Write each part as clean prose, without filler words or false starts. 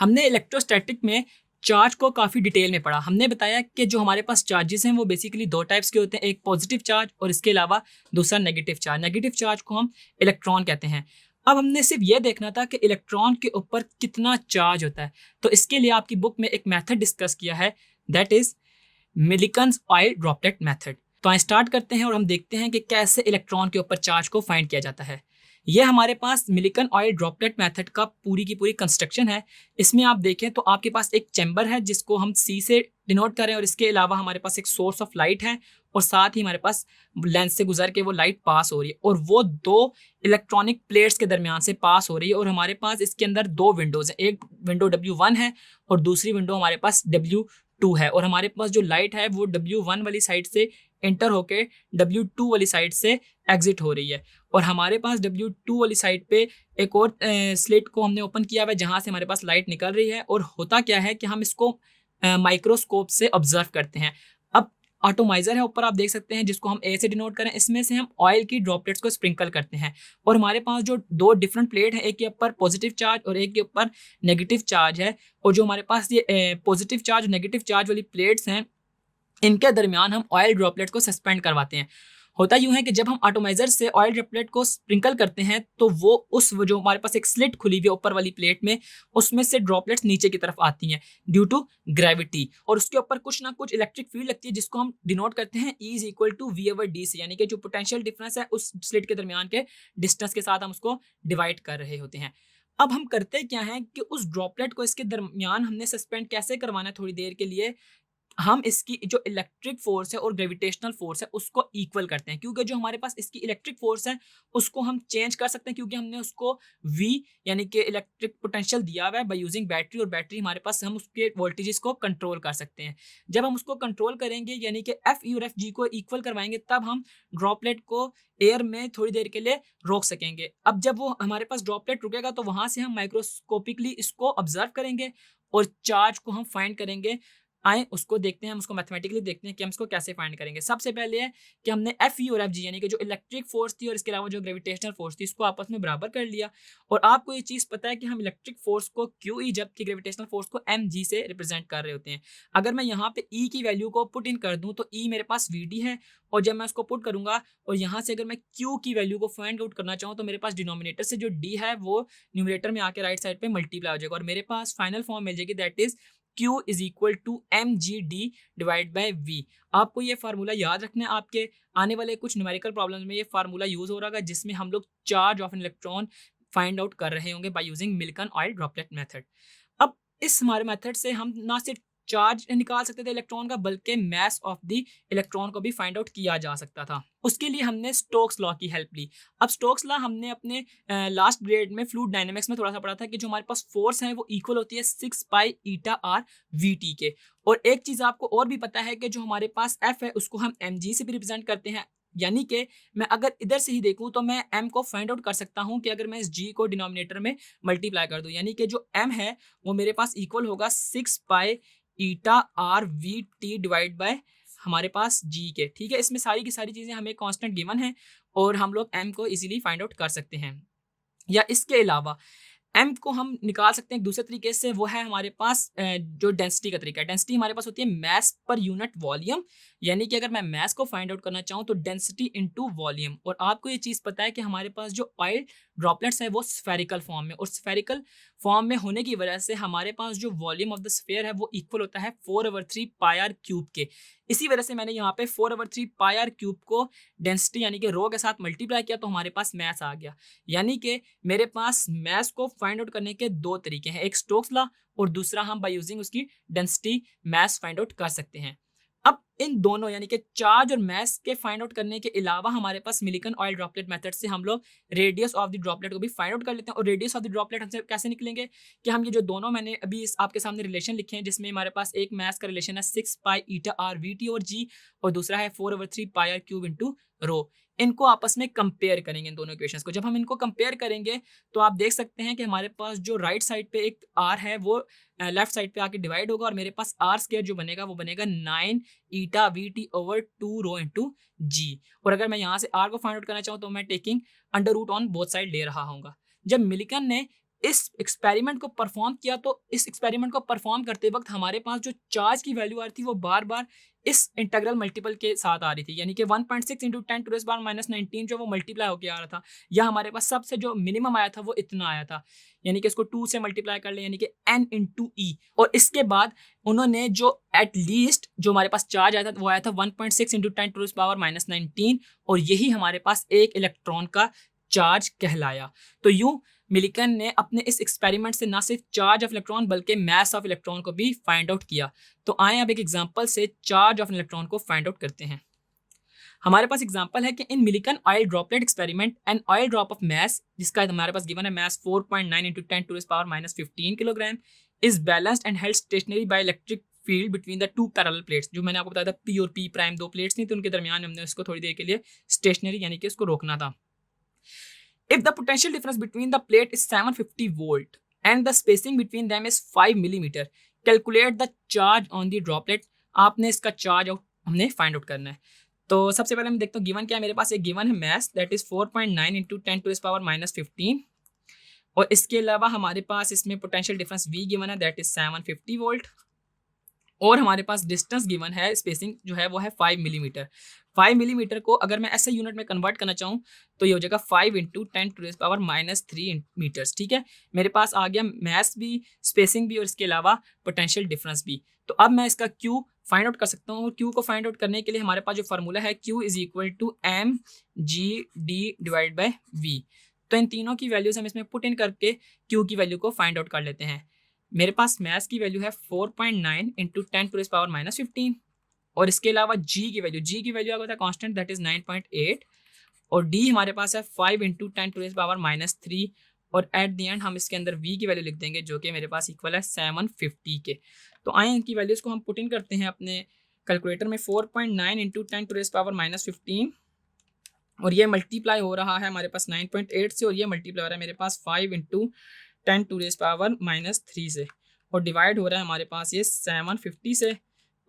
हमने इलेक्ट्रोस्टैटिक में चार्ज को काफ़ी डिटेल में पढ़ा। हमने बताया कि जो हमारे पास चार्जेस हैं वो बेसिकली दो टाइप्स के होते हैं, एक पॉजिटिव चार्ज और इसके अलावा दूसरा नेगेटिव चार्ज। नेगेटिव चार्ज को हम इलेक्ट्रॉन कहते हैं। अब हमने सिर्फ ये देखना था कि इलेक्ट्रॉन के ऊपर कितना चार्ज होता है। तो इसके लिए आपकी बुक में एक मेथड डिस्कस किया है, that is Millikan's oil droplet method. तो आइए स्टार्ट करते हैं और हम देखते हैं कि कैसे इलेक्ट्रॉन के ऊपर चार्ज को फाइंड किया जाता है। ये हमारे पास मिलिकन ऑयल ड्रॉपलेट मेथड का पूरी की पूरी कंस्ट्रक्शन है। इसमें आप देखें तो आपके पास एक चैम्बर है जिसको हम सी से डिनोट करें, और इसके अलावा हमारे पास एक सोर्स ऑफ लाइट है और साथ ही हमारे पास लेंस से गुजर के वो लाइट पास हो रही है, और वो दो इलेक्ट्रॉनिक प्लेट्स के दरमियान से पास हो रही है। और हमारे पास इसके अंदर दो विंडोज हैं, एक विंडो W1 है और दूसरी विंडो हमारे पास W2 है। और हमारे पास जो लाइट है वो W1 वाली साइड से एंटर होके W2 वाली साइड से एग्जिट हो रही है। और हमारे पास W2 वाली साइड पे एक और स्लिट को हमने ओपन किया हुआ है जहाँ से हमारे पास लाइट निकल रही है। और होता क्या है कि हम इसको माइक्रोस्कोप से ऑब्जर्व करते हैं। अब ऑटोमाइजर है ऊपर आप देख सकते हैं जिसको हम ए से डिनोट करें, इसमें से हम ऑयल की ड्रॉपलेट्स को स्प्रिंकल करते हैं। और हमारे पास जो दो डिफरेंट प्लेट है, एक के ऊपर पॉजिटिव चार्ज और एक के ऊपर नेगेटिव चार्ज है। और जो हमारे पास ये पॉजिटिव चार्ज और नेगेटिव चार्ज वाली प्लेट्स हैं, इनके दरमियान हम ऑयल ड्रॉपलेट को सस्पेंड करवाते हैं। होता यूं है कि जब हम एटॉमाइजर से ऑयल ड्रॉपलेट को स्प्रिंकल करते हैं तो वो जो हमारे पास एक स्लिट खुली हुई है ऊपर वाली प्लेट में, उसमें से ड्रॉपलेट्स नीचे की तरफ आती हैं ड्यू टू ग्रेविटी। और उसके ऊपर कुछ ना कुछ इलेक्ट्रिक फील्ड लगती है जिसको हम डिनोट करते हैं E is equal to V/D से, यानी कि जो पोटेंशियल डिफरेंस है उस स्लिट के दरमियान के डिस्टेंस के साथ हम उसको डिवाइड कर रहे होते हैं। अब हम करते क्या हैं कि उस ड्रॉपलेट को इसके दरमियान हमने सस्पेंड कैसे करवाना है थोड़ी देर के लिए, हम इसकी जो इलेक्ट्रिक फोर्स है और ग्रेविटेशनल फोर्स है उसको इक्वल करते हैं। क्योंकि जो हमारे पास इसकी इलेक्ट्रिक फोर्स है उसको हम चेंज कर सकते हैं, क्योंकि हमने उसको V यानी कि इलेक्ट्रिक पोटेंशियल दिया हुआ है बाय यूजिंग बैटरी, और बैटरी हमारे पास हम उसके वोल्टेजेस को कंट्रोल कर सकते हैं। जब हम उसको कंट्रोल करेंगे यानी कि FE और FG को इक्वल करवाएंगे, तब हम ड्रॉपलेट को एयर में थोड़ी देर के लिए रोक सकेंगे। अब जब वो हमारे पास ड्रॉपलेट रुकेगा तो वहां से हम माइक्रोस्कोपिकली इसको ऑब्जर्व करेंगे और चार्ज को हम फाइंड करेंगे। आए उसको देखते हैं, हम उसको मैथमेटिकली देखते हैं कि हम इसको कैसे फाइंड करेंगे। सबसे पहले है कि हमने FE और FG यानी कि जो इलेक्ट्रिक फोर्स थी और इसके अलावा जो ग्रेविटेशनल फोर्स थी इसको आपस में बराबर कर लिया। और आपको ये चीज़ पता है कि हम इलेक्ट्रिक फोर्स को QE जबकि ग्रेविटेशनल फोर्स को mg से रिप्रेजेंट कर रहे होते हैं। अगर मैं यहाँ पे E की वैल्यू को पुट इन कर दूँ तो E मेरे पास VD है, और जब मैं उसको पुट करूंगा और यहाँ से अगर मैं Q की वैल्यू को फाइंड आउट करना चाहूँ तो मेरे पास डिनोमिनेटर से जो D है वो न्यूमरेटर में आके राइट साइड पे मल्टीप्लाई हो जाएगा, और मेरे पास फाइनल फॉर्म मिल जाएगी, that is Q is equal to mgd divide by V। आपको ये फार्मूला याद रखना है, आपके आने वाले कुछ न्यूमेरिकल प्रॉब्लम्स में ये फार्मूला यूज हो रहा है जिसमें हम लोग charge of an electron find out कर रहे होंगे by using Millikan oil droplet method. अब इस हमारे मेथड से हम ना सिर्फ चार्ज निकाल सकते थे इलेक्ट्रॉन का, बल्कि मास ऑफ द इलेक्ट्रॉन को भी फाइंड आउट किया जा सकता था। उसके लिए हमने स्टोक्स लॉ की हेल्प ली। अब स्टोक्स लॉ हमने अपने लास्ट ग्रेड में फ्लूइड डायनेमिक्स में थोड़ा सा पढ़ा था कि जो हमारे पास फोर्स है वो इक्वल होती है 6 पाई ईटा आर VT के। और एक चीज आपको और भी पता है कि जो हमारे पास F है उसको हम mg से भी रिप्रेजेंट करते हैं, यानी कि मैं अगर इधर से ही देखूं तो मैं m को फाइंड आउट कर सकता हूं कि अगर मैं इस g को डिनोमिनेटर में मल्टीप्लाई कर दूं, यानी कि जो m है वो मेरे पास इक्वल होगा 6 पाई ईटा आर VT डिवाइड बाय हमारे पास g के। ठीक है, इसमें सारी की सारी चीजें हमें कांस्टेंट गिवन है और हम लोग m को इजीली फाइंड आउट कर सकते हैं। या इसके अलावा m को हम निकाल सकते हैं एक दूसरे तरीके से, वो है हमारे पास जो डेंसिटी का तरीका है। डेंसिटी हमारे पास होती है मास पर यूनिट वॉल्यूम, यानी कि अगर मैं मास को फाइंड आउट करना चाहूँ तो डेंसिटी इनटू वॉल्यूम। और आपको ये चीज़ पता है कि हमारे पास जो ऑयल ड्रॉपलेट्स है वो स्फेरिकल फॉर्म में, और स्फेरिकल फॉर्म में होने की वजह से हमारे पास जो वॉल्यूम ऑफ द स्फेयर है वो इक्वल होता है 4/3 पाई आर क्यूब के। इसी वजह से मैंने यहाँ पे 4/3 पाई आर क्यूब को डेंसिटी यानी कि रो के साथ मल्टीप्लाई किया तो हमारे पास मास आ गया। यानी कि मेरे पास मास को फाइंड आउट करने के दो तरीके हैं, एक स्टोक्स लॉ और दूसरा हम बाय यूजिंग उसकी डेंसिटी मास फाइंड आउट कर सकते हैं। अब इन दोनों यानी कि चार्ज और मास के फाइंड आउट करने के अलावा हमारे पास मिलिकन ऑयल ड्रॉपलेट मेथड से हम लोग रेडियस ऑफ द ड्रॉपलेट को भी फाइंड आउट कर लेते हैं। और रेडियस ऑफ द ड्रॉपलेट हमसे कैसे निकलेंगे कि हम ये जो दोनों मैंने अभी आपके सामने रिलेशन लिखे हैं, जिसमें हमारे पास एक मास का रिलेशन है 6 पाई ईटा आर VT और g, और दूसरा है 4/3 पाई आर क्यूब इंटू रो। इनको आपस में कंपेयर करेंगे इन दोनों इक्वेशंस को। जब हम इनको कंपेयर करेंगे तो आप देख सकते हैं कि हमारे पास जो राइट साइड पे एक r है वो लेफ्ट साइड पे आके डिवाइड होगा, और मेरे पास r स्क्वायर जो बनेगा वो बनेगा 9 ईटा VT over 2 rho into g। और अगर मैं यहाँ से r को फाइंड आउट करना चाहूँ तो मैं taking under root on both side ले रहा हूँ। जब मिलिकन ने इस एक्सपेरिमेंट को परफॉर्म किया, तो इस एक्सपेरिमेंट को परफॉर्म करते वक्त हमारे पास जो चार्ज की वैल्यू आ रही थी वो बार बार इस इंटीग्रल मल्टीपल के साथ आ रही थी, यानी कि 1.6 इंटू 10⁻⁻19 जो वो मल्टीप्लाई होकर आ रहा था, या हमारे पास सबसे जो मिनिमम आया था वो इतना आया था, यानी कि इसको 2 से मल्टीप्लाई कर ले, यानी कि n इंटू ई। और इसके बाद उन्होंने जो एट लीस्ट जो हमारे पास चार्ज आया था वो आया था 1.6 इंटू 10⁻⁻19, और यही हमारे पास एक इलेक्ट्रॉन का चार्ज कहलाया। तो यूं मिलिकन ने अपने इस एक्सपेरिमेंट से ना सिर्फ चार्ज ऑफ इलेक्ट्रॉन बल्कि मास ऑफ इलेक्ट्रॉन को भी फाइंड आउट किया। तो आए अब एक एग्जांपल से चार्ज ऑफ इलेक्ट्रॉन को फाइंड आउट करते हैं। हमारे पास एग्जांपल है कि in Millikan oil droplet experiment an oil drop of mass, जिसका हमारे पास गिवन है mass 4.9 into 10⁻⁻15 kilogram, is balanced and held stationary by electric field between the two parallel plates. जो मैंने आपको बताया था पी और पी प्राइम दो प्लेट्स थी, तो उनके दरमियान हमने उसको थोड़ी देर के लिए स्टेशनरी यानी कि उसको रोकना था। If the potential difference between the plate is 750 volt and the spacing between them is 5 millimeter, calculate the charge on the droplet। आपने इसका चार्ज हमने फाइंड आउट करना है। तो सबसे पहले मैं देखता हूँ गिवन क्या है। मेरे पास एक गिवन है मास दैट इज 4.9 इंटू 10⁻⁻15, और इसके अलावा हमारे पास इसमें पोटेंशियल डिफरेंस V गिवन है दैट इज 750 वोल्ट, और हमारे पास डिस्टेंस गिवन है, स्पेसिंग जो है वो है 5 मिलीमीटर। 5 मिलीमीटर को अगर मैं ऐसे यूनिट में कन्वर्ट करना चाहूँ तो ये हो जाएगा 5 इंटू 10⁻³ मीटर्स। ठीक है, मेरे पास आ गया मास भी, स्पेसिंग भी, और इसके अलावा पोटेंशियल डिफरेंस भी। तो अब मैं इसका Q फाइंड आउट कर सकता हूँ, और Q को फाइंड आउट करने के लिए हमारे पास जो फार्मूला है Q is equal to mgd divide by V। तो इन तीनों की वैल्यूज हम इसमें पुट इन करके Q की वैल्यू को फाइंड आउट कर लेते हैं। मेरे पास मास की वैल्यू है 4.9 इंटू 10⁻⁻15, और इसके अलावा G की वैल्यू आगे कांस्टेंट दैट इज 9.8, और D हमारे पास है 5 इंटू 10⁻⁻3, और एट द एंड हम इसके अंदर V की वैल्यू लिख देंगे जो कि मेरे पास इक्वल है 750 के। तो आए इनकी वैल्यूज़ को हम पुट इन करते हैं अपने कैलकुलेटर में। 4.9 इंटू 10⁻⁻15, और ये मल्टीप्लाई हो रहा है हमारे पास 9.8 से, और ये मल्टीप्लाई हो रहा है मेरे पास 5 इंटू 10⁻³ से, और डिवाइड हो रहा है हमारे पास ये 750 से,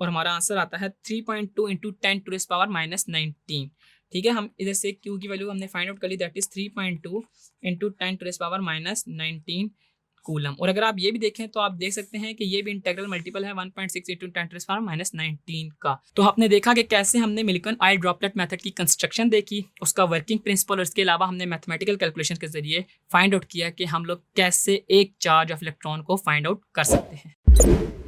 और हमारा आंसर आता है 3.2 इंटू 10⁻⁻19। ठीक है, हम इधर से Q की वैल्यू हमने फाइंड आउट कर ली दैट इज 3.2 इंटू 10⁻⁻19 कूलम। और अगर आप ये भी देखें तो आप देख सकते हैं कि ये भी इंटीग्रल मल्टीपल है 1.6 इंटू 10⁻⁻19 का। तो आपने देखा कि कैसे हमने मिलिकन ऑयल ड्रॉपलेट मेथड की कंस्ट्रक्शन देखी, उसका वर्किंग प्रिंसिपल, और इसके अलावा हमने मैथमेटिकल कैलकुलेशन के जरिए फाइंड आउट किया कि हम लोग कैसे एक चार्ज ऑफ इलेक्ट्रॉन को फाइंड आउट कर सकते हैं।